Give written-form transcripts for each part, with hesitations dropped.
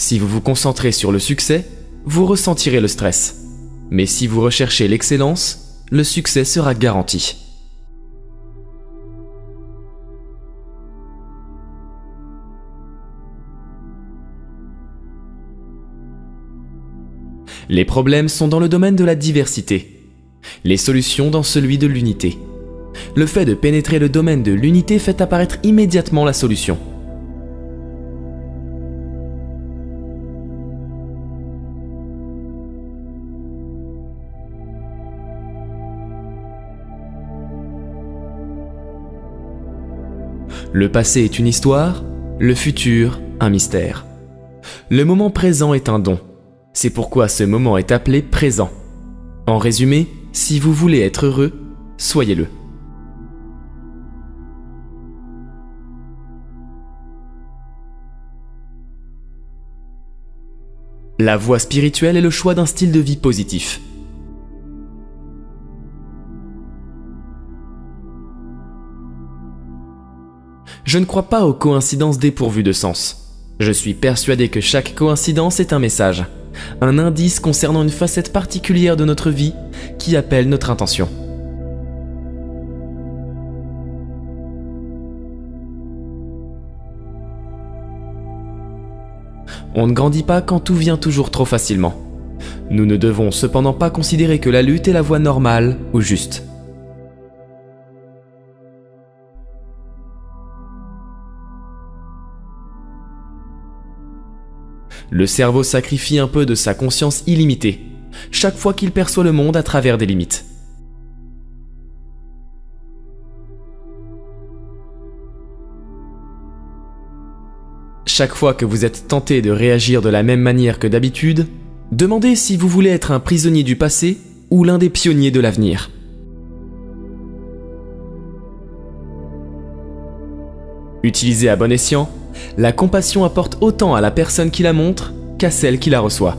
Si vous vous concentrez sur le succès, vous ressentirez le stress. Mais si vous recherchez l'excellence, le succès sera garanti. Les problèmes sont dans le domaine de la diversité, les solutions dans celui de l'unité. Le fait de pénétrer le domaine de l'unité fait apparaître immédiatement la solution. Le passé est une histoire, le futur un mystère. Le moment présent est un don. C'est pourquoi ce moment est appelé présent. En résumé, si vous voulez être heureux, soyez-le. La voie spirituelle est le choix d'un style de vie positif. Je ne crois pas aux coïncidences dépourvues de sens. Je suis persuadé que chaque coïncidence est un message, un indice concernant une facette particulière de notre vie qui appelle notre intention. On ne grandit pas quand tout vient toujours trop facilement. Nous ne devons cependant pas considérer que la lutte est la voie normale ou juste. Le cerveau sacrifie un peu de sa conscience illimitée, chaque fois qu'il perçoit le monde à travers des limites. Chaque fois que vous êtes tenté de réagir de la même manière que d'habitude, demandez si vous voulez être un prisonnier du passé ou l'un des pionniers de l'avenir. Utilisée à bon escient, la compassion apporte autant à la personne qui la montre qu'à celle qui la reçoit.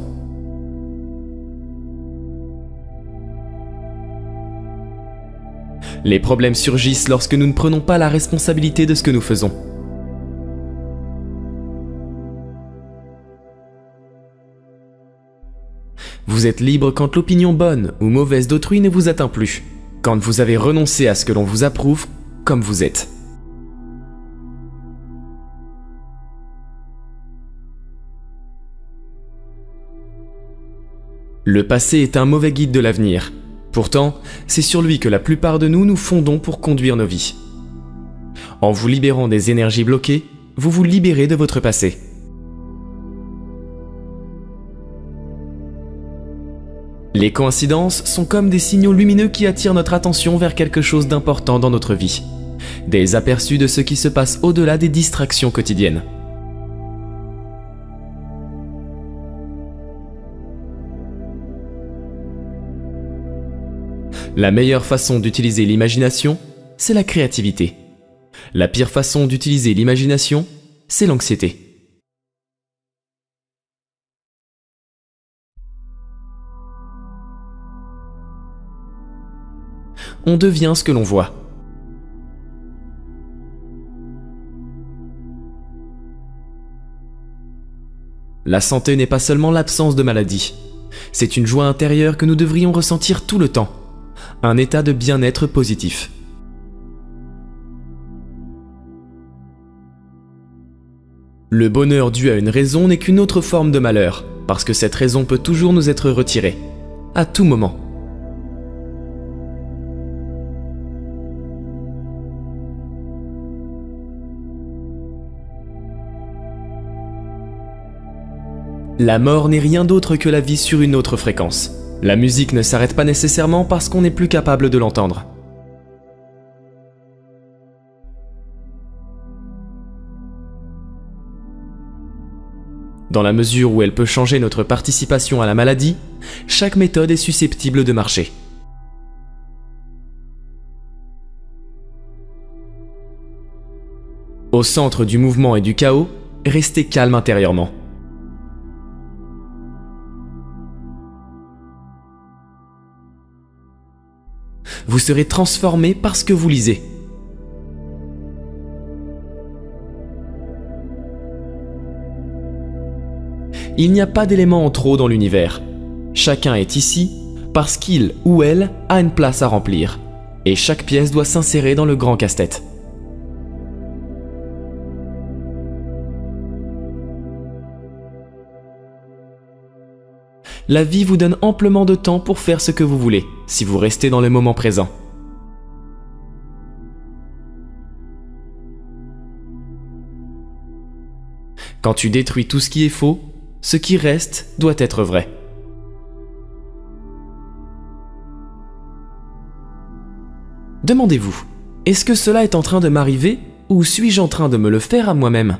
Les problèmes surgissent lorsque nous ne prenons pas la responsabilité de ce que nous faisons. Vous êtes libre quand l'opinion bonne ou mauvaise d'autrui ne vous atteint plus, quand vous avez renoncé à ce que l'on vous approuve comme vous êtes. Le passé est un mauvais guide de l'avenir. Pourtant, c'est sur lui que la plupart de nous nous fondons pour conduire nos vies. En vous libérant des énergies bloquées, vous vous libérez de votre passé. Les coïncidences sont comme des signaux lumineux qui attirent notre attention vers quelque chose d'important dans notre vie. Des aperçus de ce qui se passe au-delà des distractions quotidiennes. La meilleure façon d'utiliser l'imagination, c'est la créativité. La pire façon d'utiliser l'imagination, c'est l'anxiété. On devient ce que l'on voit. La santé n'est pas seulement l'absence de maladie. C'est une joie intérieure que nous devrions ressentir tout le temps. Un état de bien-être positif. Le bonheur dû à une raison n'est qu'une autre forme de malheur, parce que cette raison peut toujours nous être retirée, à tout moment. La mort n'est rien d'autre que la vie sur une autre fréquence. La musique ne s'arrête pas nécessairement parce qu'on n'est plus capable de l'entendre. Dans la mesure où elle peut changer notre participation à la maladie, chaque méthode est susceptible de marcher. Au centre du mouvement et du chaos, restez calme intérieurement. Vous serez transformé par ce que vous lisez. Il n'y a pas d'éléments en trop dans l'univers. Chacun est ici parce qu'il ou elle a une place à remplir. Et chaque pièce doit s'insérer dans le grand casse-tête. La vie vous donne amplement de temps pour faire ce que vous voulez, si vous restez dans le moment présent. Quand tu détruis tout ce qui est faux, ce qui reste doit être vrai. Demandez-vous, est-ce que cela est en train de m'arriver ou suis-je en train de me le faire à moi-même ?